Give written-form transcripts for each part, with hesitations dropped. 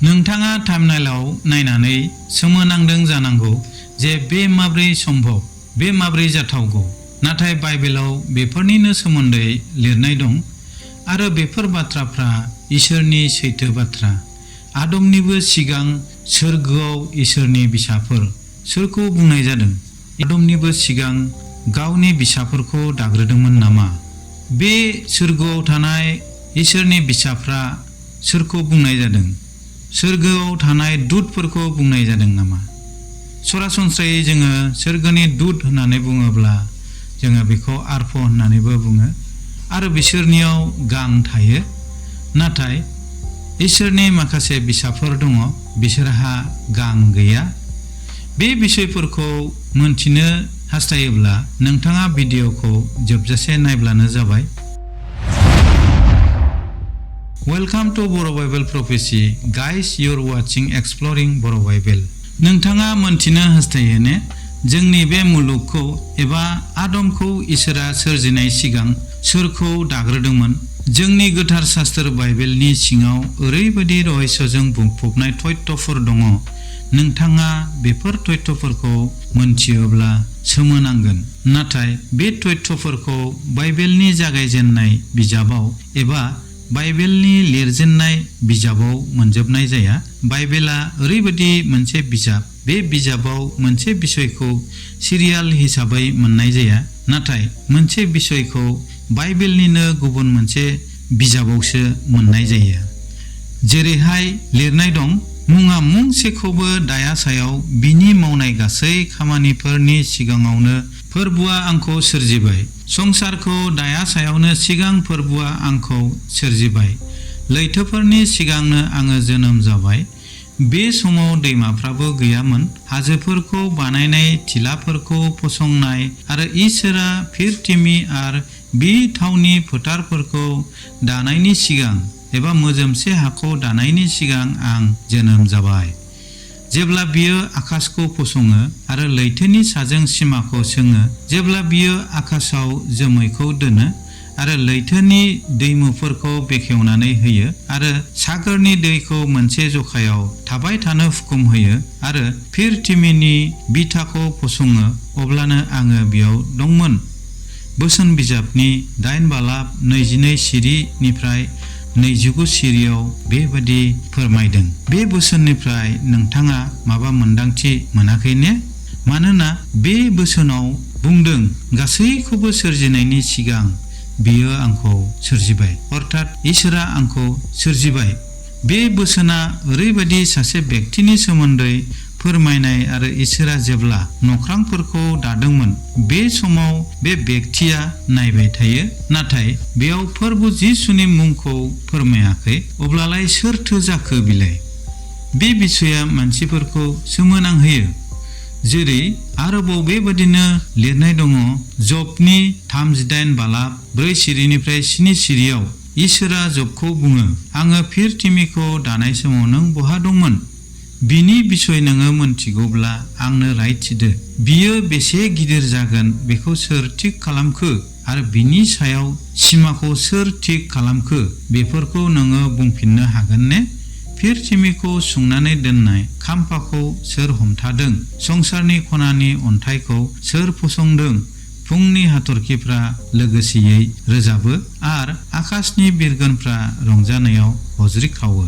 नोंथाङा थाम्बनेइलाव नायनानै सोमोनांदों जानांगौ जे बे माब्रै सम्भव, बे माब्रै जाथावगौ। नाथाय बाइबेलाव बेफोरनिनो सोमोन्दै लिरनाय दं आरो बेफोर बाथ्राफ्रा इसोरनि सैथो बाथ्रा। आदमनिबो सिगां सोरगोआव इसोरनि बिसाफोर सोरखौ बुंनाय जादों? आदमनिबो सिगां गावनि बिसाफोरखौ दाग्रोदोंमोन नामा? बे सोरगोआव थानाय इसोरनि बिसाफ्रा सोरखौ बुंनाय जादों? सोरगोआव थानाय दुतफोरखौ बुंनाय जादों नामा? सरासनस्रायै जोङो सोरगोनि दुत होननानै बुङोब्ला जोङो बेखौ आरफ होननानैबो बुङो आरो बिसोरनियाव गां थायो। नाथाय इसोरनि माखासे बिसाफोर दङ, बिसोरहा गां गैया। बे बिसयफोरखौ मोनथिनो हास्थायोब्ला नोंथाङा भिडिअखौ जोबजासे नायब्लानो जाबाय। Welcome to Boro' Bible prophecy. Guys, you are watching exploring Boro' Bible. नोंथाङा मोनथिनो हास्थायो ने जोंनि बे मुलुगखौ एबा आदमखौ इसोरा सोरजिनाय सिगां सोरखौ दाग्रोदोंमोन? जोंनि गोथार शास्त्र बाइबेलनि सिङाव ओरैबायदि रहस्यजों बुंफबनाय तथ्यफोर दङ। नोंथाङा बेफोर तथ्यफोरखौ मोनथियोब्ला सोमोनांगोन। नाथाय बे तथ्यफोरखौ बाइबेलनि जागायजेननाय बिजाबाव एबा बाइबेलनि लिरजेननाय बिजाबाव मोनजोबनाय जाया। बाइबेला ओरैबायदि मोनसे बिजाब, बे बिजाबाव मोनसे बिसयखौ सिरियाल हिसाबै मोननाय जाया, नाथाय मोनसे बिसयखौ बाइबेलनिनो गुबुन मोनसे बिजाबावसो मोननाय जायो। जेरैहाय लिरनाय दं, मुङा मुंसेखौबो दाया सायाव बिनि मावनाय गासै खामानिफोरनि सिगाङावनो फोरबुआ आंखौ सोरजिबाय। संसारखौ दाया सायावनो सिगां फोरबुआ आंखौ सोरजिबाय। लैथोफोरनि सिगांनो आङो जोनोम जाबाय। बे समाव दैमाफ्राबो गैयामोन। हाजोफोरखौ बानायनाय, थिलाफोरखौ फसंनाय आरो इसोरा फिरथिमि आरो बि थावनि फोथारफोरखौ दानायनि सिगां एबा मोजोमसे हाखौ दानायनि सिगां आं जोनोम जाबाय। जेब्ला बियो आकाशखौ फसङो आरो लैथोनि साजों सिमाखौ सोङो, जेब्ला बियो आकाशाव जोमैखौ दोनो आरो लैथोनि दैमुफोरखौ बेखेवनानै होयो आरो सागोरनि दैखौ मोनसे जखायाव थाबाय थानो हुकुम होयो आरो फिरथिमिनि बिथाखौ फसङो, अब्लानो आङो बेयाव दंमोन। बोसोन बिजाबनि 8 बालाब 22 सिरिनिफ्राय 29 सिरियाव बेबादि फोरमायदों। बे बोसोननिफ्राय नोंथाङा माबा मोन्दांथि मोनाखै ने? मानोना बे बोसोनाव बुंदों, गासैखौबो सोरजिनायनि सिगां बियो आंखौ सोरजिबाय, अर्थात इसोरा आंखौ सोरजिबाय। बे बोसोना ओरैबायदि सासे व्यक्तिनि सोमोन्दै फोरमायनाय आरो इसोरा जेब्ला नख्रांफोरखौ दादोंमोन बे समाव बे व्यक्तिया नायबाय थायो, नाथाय बेयाव फोरबु जिसुनि मुंखौ फोरमायाखै। अब्लालाय सोरथो जाखो बिलाय? बे बिसया मानसिफोरखौ सोमोनांहोयो। जेरै आरोबाव बेबादिनो लिरनाय दङ, जबनि 38 बालाब 4 सिरिनिफ्राय 7 सिरियाव इसोरा जबखौ बुङो, आङो फिरथिमिखौ दानाय समाव नों बहा दंमोन? बिनि बिसय नोङो मोनथिगौब्ला आंनो रायथिदो। बियो बेसे गिदिर जागोन बेखौ सोर थिक खालामखो आरो बिनि सायाव सिमाखौ सोर थिक खालामखो? बेफोरखौ नोङो बुंफिननो हागोन ने? फिरथिमिखौ सुंनानै दोननाय खाम्फाखौ सोर हमथादों? संसारनि खनानि अन्थाइखौ सोर फसंदों? फुंनि हाथरखिफ्रा लोगोसेयै रोजाबो आरो आकाशनि बिरगोनफ्रा रंजानायाव हज्रिखावो।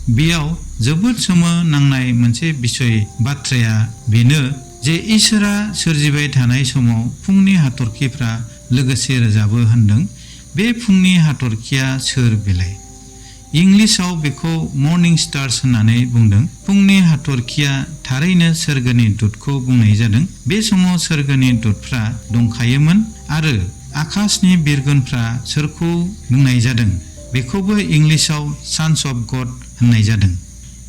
बेयाव जोबोद सोमोनांनाय मोनसे बिसय बाथ्राया बेनो जे इसोरा सोरजिबाय थानाय समाव फुंनि हाथरखिफ्रा लोगोसे रोजाबो होनदों। बे फुंनि हाथरखिया सोर बेलाय? इंलिसाव बेखौ मर्निं स्टार्स होननानै बुंदों। फुंनि हाथरखिया थारैनो सोरगोनि दुतखौ बुंनाय जादों। बे समाव सोरगोनि दुतफ्रा दंखायोमोन आरो आकाशनि बिरगोनफ्रा सोरखौ बुंनाय जादों? बेखौबो इंलिसाव सान्स अफ गड होननाय जादों।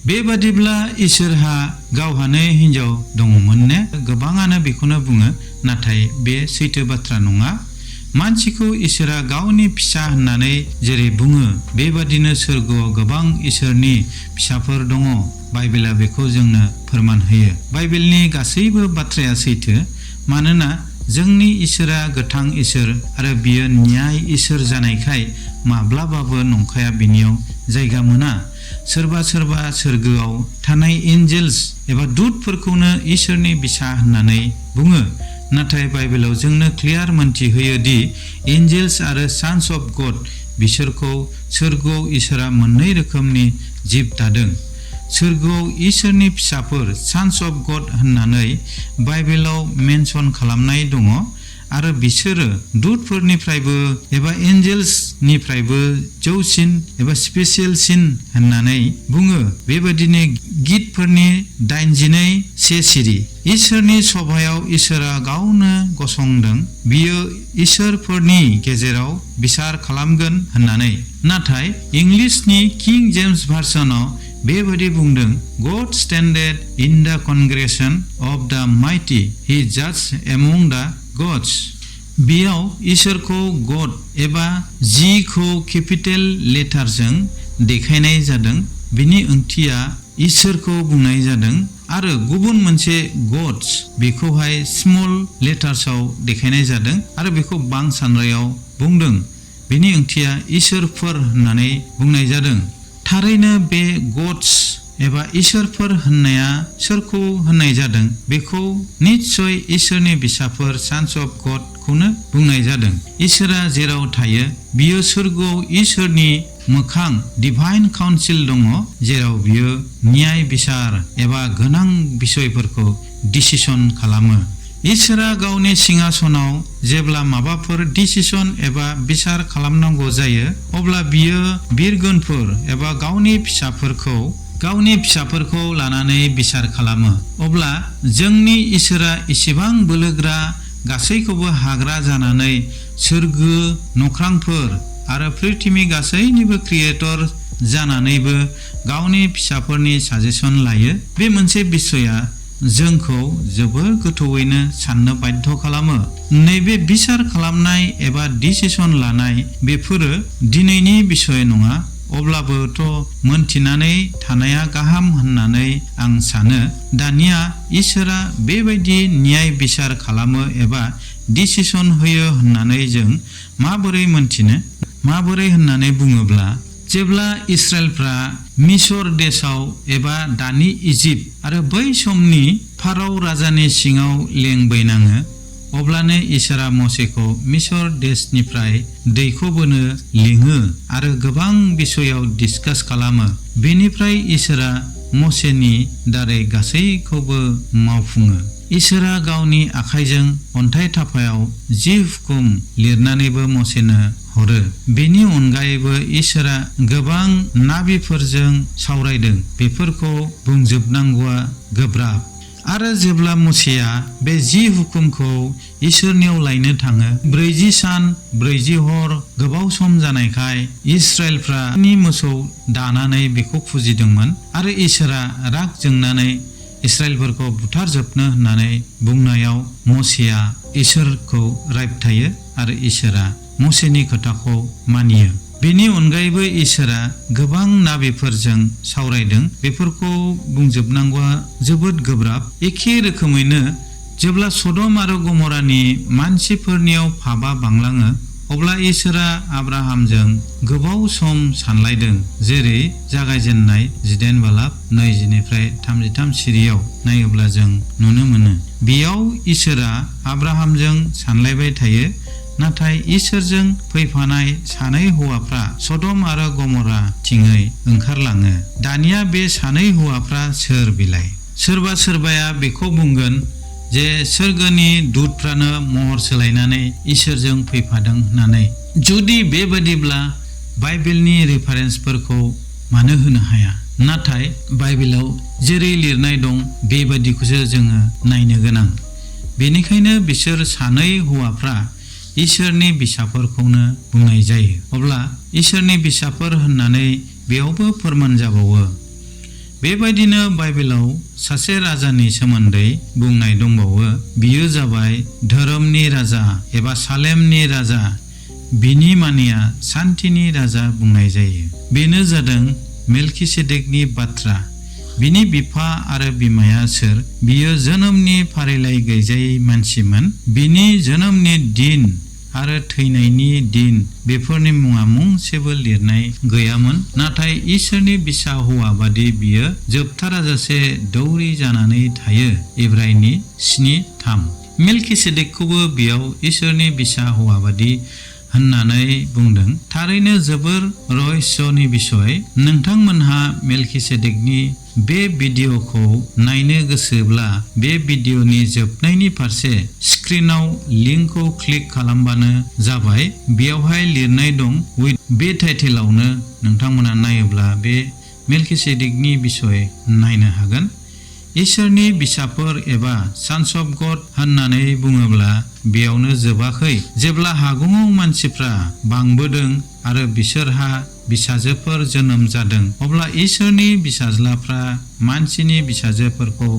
बेबादिब्ला इसोरहा गावहानो हिन्जाव दङमोन ने? गोबाङानो बेखौनो बुङो, नाथाय बे सैथो बाथ्रा नङा। मानसिखौ इसोरा गावनि फिसा होननानै जेरै बुङो, बेबादिनो सोरगोआव गोबां इसोरनि फिसाफोर दङ। बाइबेला बेखौ जोंनो फोरमान होयो। बाइबेलनि गासैबो बाथ्राया सैथो, मानोना जोंनि इसोरा गोथां इसोर आरो बियो न्याय इसोर जानायखाय माब्लाबाबो नंखाया बिनियाव जायगा मोना। सोरबा सोरबा सोरगोआव थानाय एन्जेल्स एबा दूतफोरखौनो इसोरनि बिसा होननानै बुङो नाथाय बाइबेलाव जोंनो क्लियार मोनथि होयो दि एन्जेल्स आरो सन्स अफ गड बिसोरखौ सोरगोआव इसोरा मोननै रोखोमनि जिब दादों सोरगोआव इसोरनि फिसाफोर सन्स अफ गड होननानै बाइबेलाव मेनसन खालामनाय दङ आरो बिसोरो दूतफोरनिफ्रायबो एबा एन्जेल्सनिफ्रायबो जौसिन एबा स्पेसियेलसिन होननानै बुङो बेबायदिनो गितफोरनि 89 सिरि इसोरनि सभायाव इसोरा गावनो गसंदों बियो इसोरफोरनि गेजेराव बिसार खालामगोन होननानै नाथाय इंलिशनि किं जेम्स भार्सनाव बेबायदि बुंदों गड स्टेन्डेड इन द कंग्रेगेशन अफ द माइटी ही जज एमंग द गड्स बेयाव इसोरखौ गड एबा जिखौ केपिटेल लेटारजों देखायनाय जादों बिनि ओंथिया इसोरखौ बुंनाय जादों आरो गुबुन मोनसे गड्स बेखौहाय स्मल लेटार्सआव देखायनाय जादों आरो बेखौ बां सानरायाव बुंदों बेनि ओंथिया इसोरफोर होननानै बुंनाय जादों थारैनो बे गड्स एबा इसोरफोर होननाया सोरखौ होननाय जादों बेखौ निश्चय इसोरनि बिसाफोर सन्स अफ गड खौनो बुंनाय जादों इसोरा जेराव थायो बियो सोरगोआव इसोरनि मोखां डिभाइन काउन्सिल दङ जेराव बियो न्याय बिसार एबा गोनां बिसयफोरखौ डिसिसन खालामो इसोरा गावनि सिंहासनाव जेब्ला माबाफोर डिसिसन एबा बिसार खालामनांगौ जायो अब्ला बियो बिरगोनफोर एबा गावनि फिसाफोरखौ लानानै बिसार खालामो अब्ला जोंनि इसोरा एसेबां बोलोग्रा गासैखौबो हाग्रा जानानै सोरगो नख्रांफोर आरो पृथ्वीनि गासैनिबो क्रिएटर जानानैबो गावनि फिसाफोरनि साजेसन लायो बे मोनसे बिसया जोंखौ जोबोर गोथौवैनो साननो बाध्य खालामो नैबे बिसार खालामनाय एबा डिसिसन लानाय बेफोरो दिनैनि बिसय नङा अब्लाबोथ' मोनथिनानै थानाया गाहाम होननानै आं सानो दानिया इसोरा बेबायदि न्याय बिसार खालामो एबा डिसिसन होयो होननानै जों माबोरै मोनथिनो माबोरै होननानै बुङोब्ला जेब्ला इस्राएलफ्रा मिसर देशआव एबा दानि इजिप्ट आरो बै समनि फाराव राजानि सिङाव लेंबैनाङो अब्लानो इसोरा मसेखौ मिसर देशनिफ्राय दैखौ बोनो लिङो आरो गोबां बिसयाव डिसकास खालामो बेनिफ्राय इसोरा मसेनि दारै गासैखौबो मावफुङो इसोरा गावनि आखाइजों अन्थाइ थाफायाव 10 हुकुम लिरनानैबो मसेनो हरो बेनि अनगायैबो इसोरा गोबां नाबिफोरजों सावरायदों बेफोरखौ बुंजोबनांगौआ गोब्राब आरो जेब्ला मसेया बे 10 हुकुमखौ इसोरनियाव लायनो थाङो 40 सान 40 हर गोबाव सम जानायखाय इस्राएलफ्रा मोसौ दानानै बेखौ फुजिदोंमोन आरो इसोरा राग जोंनानै इस्राएलफोरखौ बुथारजोबनो होननानै बुंनायाव मसेया इसोरखौ रायबथायो आरो इसोरा मसेनि खोथाखौ मानियो बेनि अनगायैबो इसोरा गोबां नाबिफोरजों सावरायदों बेफोरखौ बुंजोबनांगौआ जोबोद गोब्राब एखे रोखोमैनो जेब्ला सदम आरो गमरानि मानसिफोरनियाव पापा बांलाङो अब्ला इसोरा आब्राहामजों गोबाव सम सानलायदों जेरै जागायजेननाय 18 बालाब 20निफ्राय 33 सिरियाव नायोब्ला जों नुनो मोनो बेयाव इसोरा आब्राहामजों सानलायबाय थायो नाथाय इसोरजों फैफानाय सानै हौवाफ्रा सदम आरो गमरा थिङै ओंखारलाङो दानिया बे सानै हौवाफ्रा सोर बिलाय सोरबा सोरबाया बेखौ बुंगोन जे सोरगोनि दूतफ्रानो महर सोलायनानै इसोरजों फैफादों होननानै जुदि बेबादिब्ला बाइबेलनि रेफारेन्सफोरखौ मानो होनो हाया नाथाय बाइबेलाव जेरै लिरनाय दं बेबादिखौसो जोङो नायनो गोनां बेनिखायनो बिसोर सानै हौवाफ्रा इसोरनि बिसाफोरखौनो बुंनाय जायो अब्ला इसोरनि बिसाफोर होननानै बेयावबो फोरमान जाबावो बेबायदिनो बाइबेलाव सासे राजानि सोमोन्दै बुंनाय दंबावो बियो जाबाय धोरोमनि राजा एबा सालेमनि राजा बिनि मानिया सान्थिनि राजा बुंनाय जायो बेनो जादों मेलकिसेदेकनि बाथ्रा बिनि बिफा आरो बिमाया सोर बियो जोनोमनि फारिलाइ गैजायै मानसिमोन बिनि जोनोमनि दिन आरो थैनायनि दिन बेफोरनि मुङा मुंसेबो लिरनाय गैयामोन। नाथाय इसोरनि बिसा हौवा बादि बियो जोबथाराजासे दौरि जानानै थायो। इब्रायनि 7:3। मेलकिसेदेकखौबो बेयाव इसोरनि बिसा हौवा बादि होननानै बुंदों। थारैनो जोबोर रहस्यनि बिसय। नोंथांमोनहा मेलकिसेदेकनि बे भिडिअखौ नायनो गोसोब्ला बे भिडिअनि जोबनायनि फारसे स्क्रिनाव लिंकखौ क्लिक खालामबानो जाबाय। बेयावहाय लिरनाय दं उइथ। बे टाइटेलावनो नोंथांमोना नायोब्ला बे मेलकिसेदेकनि बिसय नायनो हागोन। इसोरनि बिसाफोर एबा सन्स अफ गड होननानै बुङोब्ला बेयावनो जोबाखै। जेब्ला हागुङाव मानसिफ्रा बांबोदों आरो बिसोरहा बिसाजोफोर जोनोम जादों, अब्ला इसोरनि बिसाज्लाफ्रा मानसिनि बिसाजोफोरखौ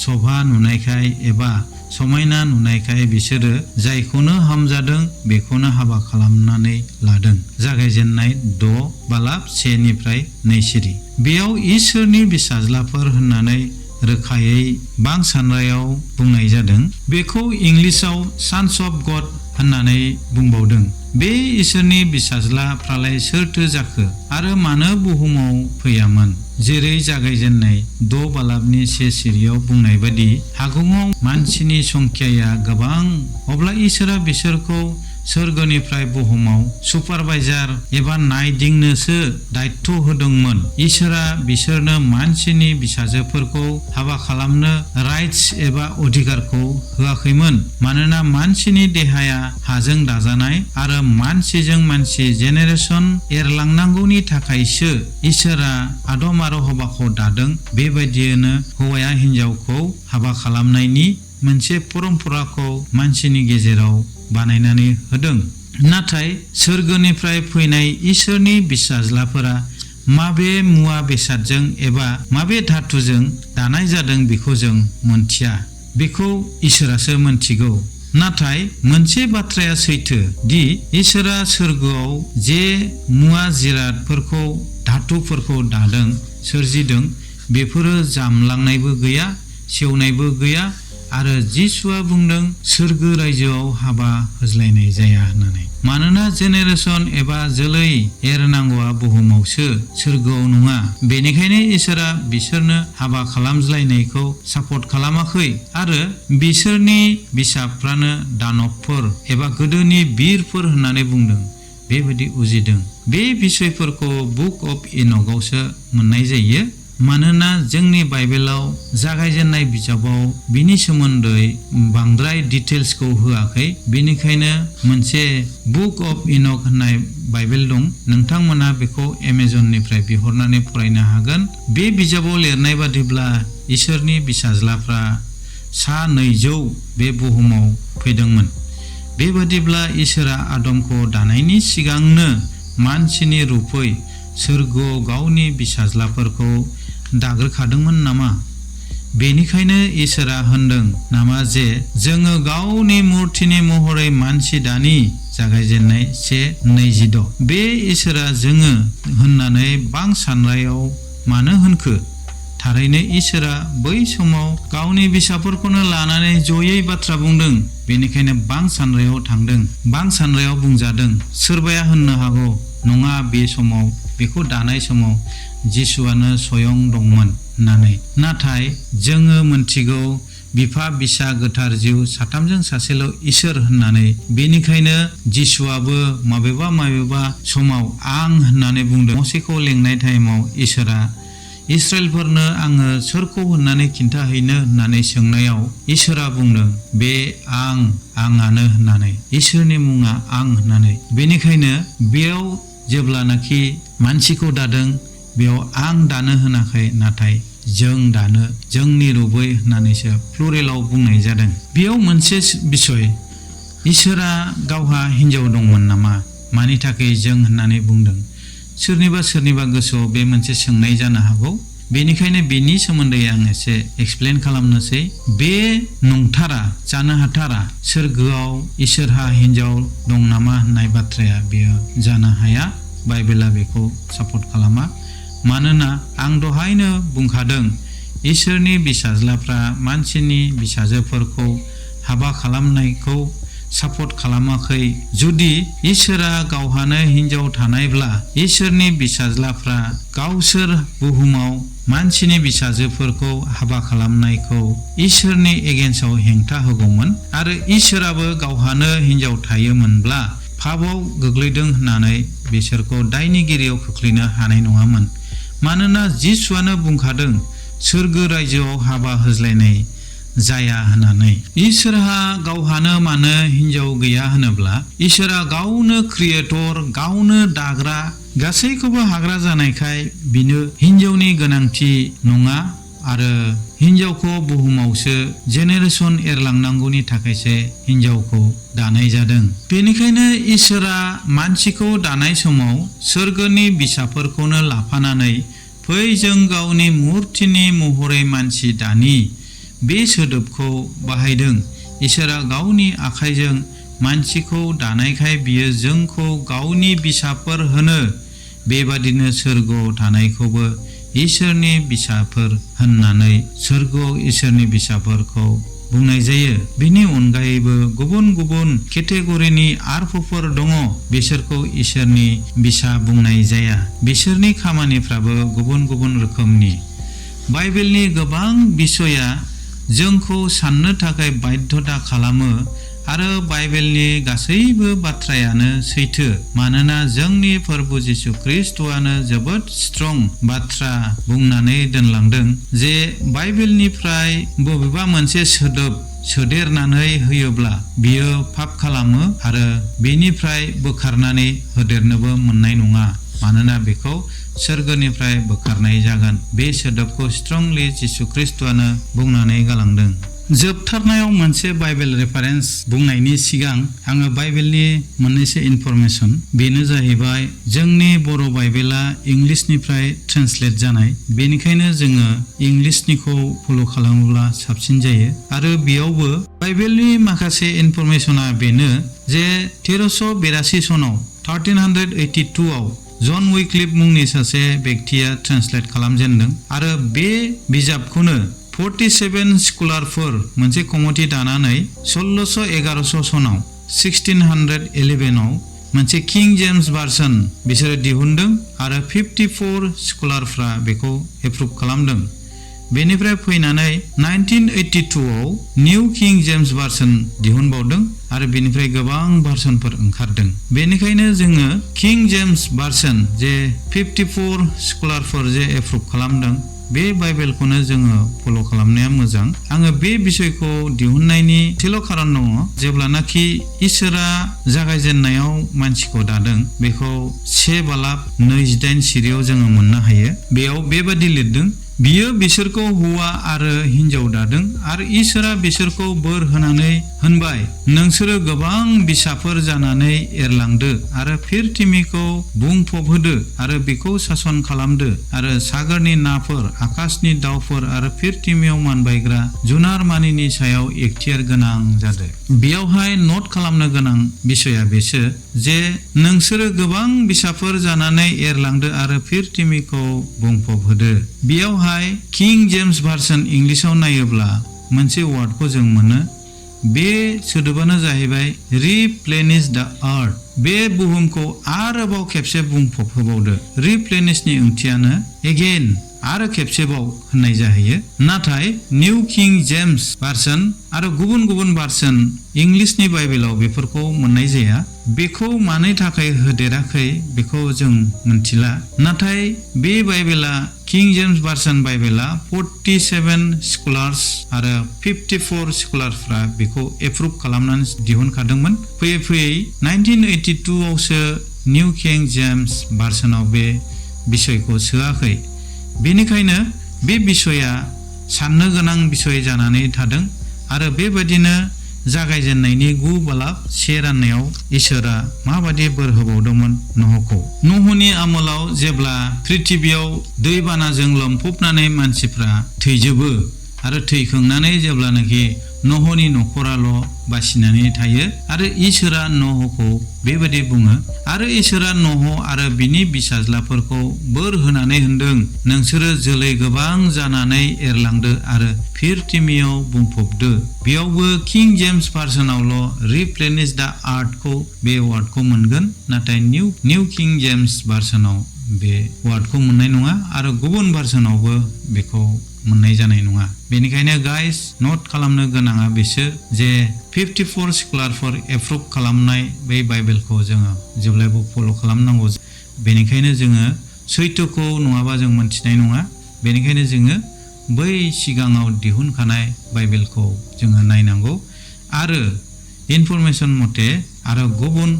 शोभा नुनायखाय एबा समायना नुनायखाय बिसोरो जायखौनो हामजादों बेखौनो हाबा खालामनानै लादों। जागायजेननाय 6:1-2 बेयाव इसोरनि बिसाज्लाफोर होननानै रोखायै बांसानरायाव बुंनाय जादों। बेखौ इंलिसाव सन्स अफ गड होननानै बुंबावदों। बे इसोरनि बिसाज्लाफ्रालाय सोरथो जाखो आरो मानो बुहुमाव फैयामोन? जेरै जागायजेननाय 6:1 बुंनाय बादि हागुङाव मानसिनि संख्याया गोबां। अब्ला इसोरा बिसोरखौ सोरगोनिफ्राय बुहुमाव सुपारभाइजार एबा नायदिंनोसो दायित्व होदोंमोन। इसोरा बिसोरनो मानसिनि बिसाजोफोरखौ हाबा खालामनो राइट्स एबा अधिकारखौ होआखैमोन। मानोना मानसिनि देहाया हाजों दाजानाय आरो मानसिजों मानसि जेनेरेसन एरलांनांगौनि थाखायसो इसोरा आदम आरो हवाखौ दादों। बेबायदियैनो हौवाया हिनजावखौ हाबा खालामनायनि मोनसे परम्पराखौ मानसिनि गेजेराव बानायनानै होदों। नाथाय सोरगोनिफ्राय फैनाय इसोरनि बिसाज्लाफोरा माबे मुवा बेसादजों एबा माबे धातुजों दानाय जादों बेखौ जों मोनथिया। बेखौ इसोरासो मोनथिगौ। नाथाय मोनसे बाथ्राया सैथो दि इसोरा सोरगोआव जे मुवा जिरादफोरखौ धातुफोरखौ दादों सोरजिदों बेफोरो जामलांनायबो गैया, सेवनायबो गैया। आरो जिसुआ बुंदों सोरगो रायजोआव हाबा होज्लायनाय जाया होननानै। मानोना जेनेरेसन एबा जोलै एरनांगौआ बुहुमावसो, सोरगोआव नङा। बेनिखायनो इसोरा बिसोरनो हाबा खालामज्लायनायखौ सापर्ट खालामाखै आरो बिसोरनि बिसाफ्रानो दानबफोर एबा गोदोनि बिरफोर होननानै बुंदों। बेबायदि उजिदों। बे बिसयफोरखौ बुक अफ इनकआवसो मोननाय जायो। मानोना जोंनि बाइबेलाव जागायजेननाय बिजाबाव बिनि सोमोन्दै बांद्राय डिटेल्सखौ होआखै। बेनिखायनो मोनसे बुक अफ इनक होननाय बाइबेल दं। नोंथांमोना बेखौ एमाजननिफ्राय बिहरनानै फरायनो हागोन। बे बिजाबाव लिरनाय बादिब्ला इसोरनि बिसाज्लाफ्रा 200 बे बुहुमाव फैदोंमोन। बेबादिब्ला इसोरा आदमखौ दानायनि सिगांनो मानसिनि रुपै सोरगोआव गावनि बिसाज्लाफोरखौ दाग्रोखादोंमोन नामा? बेनिखायनो इसोरा होनदों नामा जे जोङो गावनि मुर्तिनि महरै मानसि दानि? जागायजेननाय 1:26। बे इसोरा जोङो होननानै बांसानरायाव मानो होनखो? थारैनो इसोरा बै समाव गावनि बिसाफोरखौनो लानानै जयै बाथ्रा बुंदों। बेनिखायनो बांसानरायाव थांदों। बांसानरायाव बुंजादों। सोरबाया होननो हागौ नङा, बे समाव बेखौ दानाय समाव जिसुआनो स्वयं दंमोन होननानै। नाथाय जोङो मोनथिगौ बिफा बिसा गोथार जिउ साथामजों सासेल' इसोर होननानै। बेनिखायनो जिसुआबो माबेबा समाव आं होननानै बुंदों। मसेखौ लेंनाय टाइमाव इसोरा इस्राएलफोरनो आङो सोरखौ होननानै खिन्थाहैनो होननानै सोंनायाव इसोरा बुंदों बे आंआनो होननानै। इसोरनि मुङा आं होननानै। बेनिखायनो बेयाव जेब्लानाखि मानसिखौ दादों बेयाव आं दानो होनाखै, नाथाय जों दानो, जोंनि रुबै होननानैसो प्लुरेलाव बुंनाय जादों। बेयाव मोनसे बिसय, इसोरा गावहा हिन्जाव दंमोन नामा? मानि थाखाय जों होननानै बुंदों? सोरनिबा गोसोआव बे मोनसे सोंनाय जानो हागौ। बेनिखायनो बेनि सोमोन्दै आं एसे एक्सप्लेन खालामनोसै। बे नंथारा, जानो हाथारा। सोरगोआव इसोरहा हिन्जाव दं नामा होननाय बाथ्राया बेयो जानो हाया। बाइबेला बेखौ सापर्ट खालामा। मानोना आं दहायनो बुंखादों इसोरनि बिसाज्लाफ्रा मानसिनि बिसाजोफोरखौ हाबा खालामनायखौ सापर्ट खालामाखै। जुदि इसोरा गावहानो हिनजाव थानायब्ला इसोरनि बिसाज्लाफ्रा गावसोर बुहुमाव मानसिनि बिसाजोफोरखौ हाबा खालामनायखौ इसोरनि एगेन्स्टआव हेंथा होगौमोन आरो इसोराबो गावहानो हिनजाव थायोमोनब्ला पापआव गोग्लैदों होननानै बिसोरखौ दायनिगिरियाव खोख्लैनो हानाय नङामोन। मानोना जिसुआनो बुंखादों सोरगो रायजोआव हाबा होज्लायनाय जाया होननानै। इसोरहा गावहानो मानो हिनजाव गैया होनोब्ला इसोरा गावनो क्रिएटर, गावनो दाग्रा, गासैखौबो हाग्रा जानायखाय बिनो हिनजावनि गोनांथि नङा आरो हिनजावखौ बुहुमावसो जेनेरेशन एरलांनांगौनि थाखायसो हिनजावखौ दानाय जादों। बेनिखायनो इसोरा मानसिखौ दानाय समाव सोरगोनि बिसाफोरखौनो लाफानानै फै जों गावनि मुर्तिनि महरै मानसि दानि बे सोदोबखौ बाहायदों। इसोरा गावनि आखाइजों मानसिखौ दानायखाय बियो जोंखौ गावनि बिसाफोर होनो। बेबादिनो सोरगोआव थानायखौबो इसोरनि बिसाफोर होननानै सोरगोआव इसोरनि बिसाफोरखौ बुंनाय जायो। बेनि अनगायैबो गुबुन गुबुन केटेगरिनि आरफोर दङ, बिसोरखौ इसोरनि बिसा बुंनाय जाया। बिसोरनि खामानिफ्राबो गुबुन गुबुन रोखोमनि। बाइबेलनि गोबां बिसया जोंखौ साननो थाखाय बाध्यता खालामो आरो बाइबेलनि गासैबो बाथ्रायानो सैथो। मानोना जोंनि प्रभु जिसु ख्रीष्टआनो जोबोद स्ट्रं बाथ्रा बुंनानै दोनलांदों जे बाइबेलनिफ्राय बबेबा मोनसे सोदोब सोदेरनानै होयोब्ला बियो पाप खालामो आरो बेनिफ्राय बोखारनानै होदेरनोबो मोननाय नङा। मानोना बेखौ सोरगोनिफ्राय बोखारनाय जागोन। बे सोदोबखौ स्ट्रंलि जिसु ख्रीष्टआनो बुंनानै गालांदों। जोबथारनायाव मोनसे बाइबेल रेफारेन्स बुंनायनि सिगां आङो बाइबेलनि मोननैसो इनफरमेसन। बेनो जाहैबाय जोंनि बर' बाइबेला इंलिशनिफ्राय ट्रेन्सलेट जानाय, बेनिखायनो जोङो इंलिशनिखौ फल' खालामोब्ला साबसिन जायो। आरो बेयावबो बाइबेलनि माखासे इनफरमेसना बेनो जे 1382 सनाव 1382 आव जन विक्लिफ मुंनि सासे बेक्तिया ट्रेन्सलेट खालामजेनदों आरो बे बिजाबखौनो 47 स्कलारफोर मोनसे कमिटि दानानै 1611 सनाव 1611 आव मोनसे किं जेम्स भार्सन बिसोरो दिहुनदों आरो 54 स्कलारफ्रा बेखौ एप्रुभ खालामदों। बेनिफ्राय फैनानै 1982 आव निउ किं जेम्स भार्सन दिहुनबावदों आरो बेनिफ्राय गोबां भार्सनफोर ओंखारदों। बेनिखायनो जोङो किं जेम्स भार्सन जे 54 स्कलारफोर जे एप्रुभ खालामदों बे बाइबेलखौनो जोङो फल' खालामनाया मोजां। आङो बे बिषयखौ दिहुननायनि एसेल' खारन दङ। जेब्लानाखि इसोरा जागायजेननायाव मानसिखौ दादों बेखौ 1 बालाब 28 सिरियाव जोङो मोननो हायो। बेयाव बेबादि लिरदों, बियो बिसोरखौ हौवा आरो हिनजाव दादों आरो इसोरा बिसोरखौ बोर होनानै होनबाय, नोंसोरो गोबां बिसाफोर जानानै एरलांदो आरो फिरतिमिखौ बुंफबहोदो आरो बेखौ सासन खालामदो आरो सागरनि नाफोर, आकाशनि दाउफोर आरो फिरतिमियाव मानबायग्रा जुनार मानिनि सायाव एखतियार गोनां जादो। बेयावहाय नट खालामनो गोनां बिसया बेसो जे नोंसोरो गोबां बिसाफोर जानानै एरलांदो आरो फिरतिमिखौ बुंफबहोदो। बेयावहाय किं जेम्स भार्सन इंलिशाव नायोब्ला मोनसे वार्डखौ जों मोनो। बे सोदोबानो जाहैबाय रिप्लेनिश द आर्थ। बे बुहुमखौ आरोबाव खेबसे बुंफब होबावदो। रिप्लेनिशनि ओंथियानो एगेन आरो खेबसेबाव होननाय जाहैयो। नाथाय निउ किं जेम्स भार्सन आरो गुबुन गुबुन भार्सन इंलिशनि बाइबेलाव बेफोरखौ मोननाय जाया। बेखौ मानि थाखाय होदेराखै बेखौ जों मिथिला। नाथाय बे बाइबेला किं जेम्स भार्सन बाइबेला 47 स्कलार्स आरो 54 स्कलारफ्रा बेखौ एप्रुभ खालामनानै दिहुनखादोंमोन। फैयै फैयै 1982 आवसो निउ किं जेम्स भार्सनाव बे बिसयखौ सोआखै। बेनिखायनो बे बिसया साननो गोनां बिसय जानानै थादों आरो बेबायदिनो जागायजेननायनि 9 बालाब 1 राननायाव इसोरा माबादि बोर होबावदोंमोन नहखौ। नहनि आमोलाव जेब्ला पृथिबियाव दैबानाजों लोमफबनानै मानसिफ्रा थैजोबो आरो थैखांनानै जेब्लानाखि न'हनि न'खराल' बासिनानै थायो आरो इसोरा न'हखौ बेबायदि बुङो आरो इसोरा न'ह आरो बिनि फिसाज्लाफोरखौ बोर होनानै होनदों नोंसोरो जोलै गोबां जानानै एरलांदो आरो फिरथिमियाव बुंफबदो। बेयावबो किं जेम्स भार्सनावल' रिप्लेनिश दा आर्थखौ बे वार्डखौ मोनगोन, नाथाय निउ किं जेम्स भार्सनाव बे वार्डखौ मोननाय नङा आरो गुबुन भार्सनावबो बेखौ मोननाय जानाय नङा। बेनिखायनो गाइस नट खालामनो गोनाङा बिसो जे 54 स्कलारफोर एप्रुभ खालामनाय बै बाइबेलखौ जोङो जेब्लायबो फल' खालामनांगौ। बेनिखायनो जोङो सैथोखौ नङाबा जों मोनथिनाय नङा। बेनिखायनो जोङो बै सिगाङाव दिहुनखानाय बाइबेलखौ जोङो नायनांगौ आरो इनफरमेसन मथे आरो गुबुन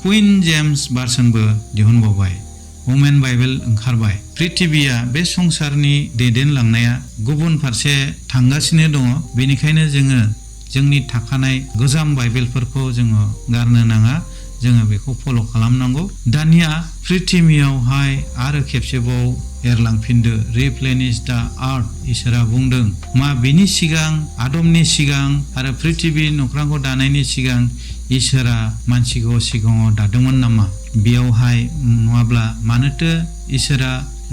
कुइन जेम्स भार्सनबो दिहुनबावबाय। वमेन बाइबेल ओंखारबाय। पृथिबिया बे संसारनि दैदेनलांनाया गुबुन फारसे थांगासिनो दङ। बेनिखायनो जोङो जोंनि थाखानाय गोजाम बाइबेलफोरखौ जोङो गारनो नाङा, जोङो बेखौ फल' खालामनांगौ। दानिया पृथिबियावहाय आरो खेबसेबाव एरलांफिनदो रिप्लेनिश दा आर्थ इसोरा बुंदों। मा बेनि सिगां आदमनि सिगां आरो पृथिबि नख्रांखौ दानायनि सिगां इसोरा मानसिखौ सिगाङाव दादोंमोन नामा? बेयावहाय नङाब्ला मानोथो इसोरा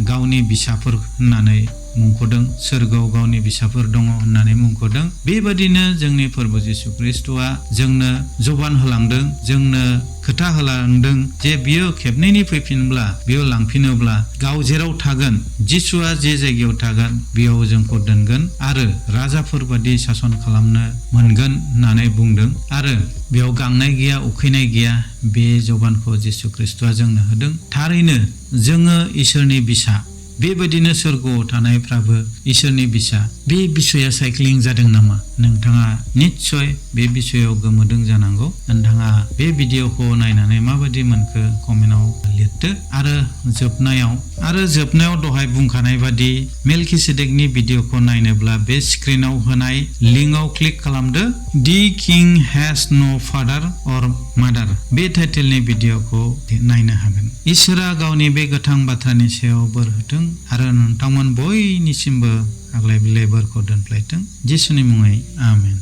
गावनि बिसाफोर होननानै मुंख'दों, सोरगोआव गावनि बिसाफोर दङ होननानै मुंख'दों। बेबादिनो जोंनि फोरबो जिसु ख्रिस्ट'आ जोंनो जबान होलांदों, जोंनो खोथा होलांदों जे बियो खेबनैनि फैफिनब्ला बियो लांफिनोब्ला गाव जेराव थागोन, जिसुआ जे जायगायाव थागोन बेयाव जोंखौ दोनगोन आरो राजाफोर बादि सासन खालामनो मोनगोन होननानै बुंदों आरो बेयाव गांनाय गैया, उखैनाय गैया। बे जबानखौ जिसु ख्रिस्ट'आ जोंनो होदों। थारैनो जोङो इसोरनि बिसा, बेबायदिनो सोरगोआव थानायफ्राबो इसोरनि बिसा। बे बिसया साइक्लिं जादों नामा? नोंथाङा निस्सय बे बिसयाव गोमोदों जानांगौ। नोंथाङा बे भिडिअखौ नायनानै माबायदि मोनखो कमेन्टआव लिरदो आरो जोबनायाव दहाय बुंखानाय बादि मेलकिसेदेकनि भिडिअखौ नायनोब्ला बे स्क्रिनाव होनाय लिंकआव क्लिक खालामदो। दि किं हेज नो फादार अर मादार बे टाइटेलनि भिडिअखौ नायनो हागोन। इसोरा गावनि बे गोथां बाथ्रानि सायाव बोर होथों आरो नोंथांमोन बयनिसिमबो आग्लाय बिग्लाय बोरखौ दोनफ्लायथों। जिसुनि मुङै आमेन।